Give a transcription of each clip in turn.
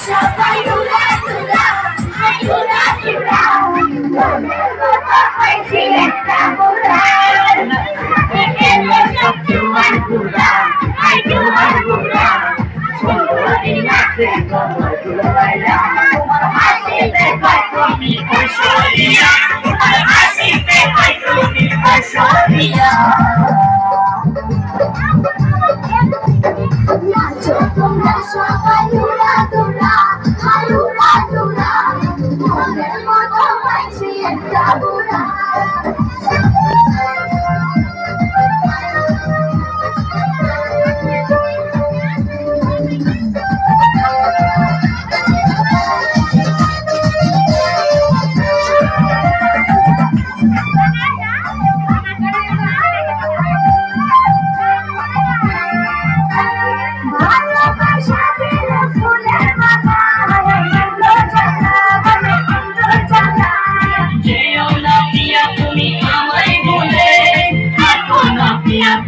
সবাই উড়া দুরা হাই উড়া দুরা মনের মতো হয়েছে একটা বুড়া সব জোয়ান বুড়া হাই জোয়ান বুড়া সুন্দরী নাচে কমর দুলাইয়া হাসিতে কয় তুমি ঐশ্বরিয়া হাসিতে কয় তুমি ঐশ্বরিয়া নাচো তোমরা সবাই উড়া দুরা হাই উড়া দুরা মনের মতো হয়েছে একটা বুড়া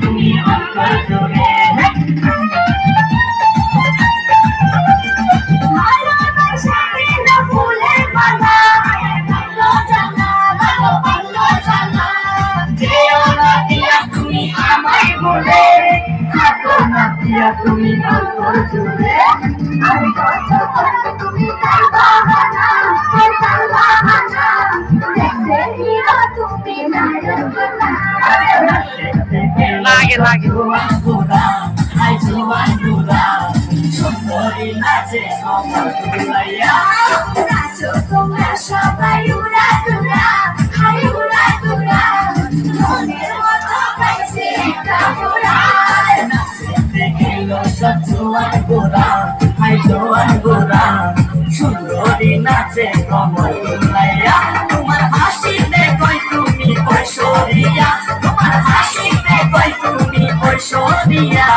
তুমি অন্তর জুড়ে ভালোবাসা দিল ফুলের মালা ভালো জানা ভালো ভালো জানা যেও না দিয়া তুমি আমায় বলে থাকো না দিয়া তুমি অন্তর জুড়ে আমি কত করবে তুমি তাই বাহানা দেখতে হিরো তুমি নায়ক না লাগে হাই জোয়ান বুড়া সুন্দরী নাচে কমর দুলাইয়া নাচো তোমরা সবাই উড়া দুরা হাই উড়া দুরা মনের মতো পাইছে একটা বুড়া নাচতে গেল সব জোয়ান বুড়া হাই জোয়ান বুড়া সুন্দরী নাচে কমর দুলাইয়া তোমার হাসিতে কই তুমি ঐশ্বরিয়া তোমার হাসিতে কই তুমি ঐশ্বরিয়া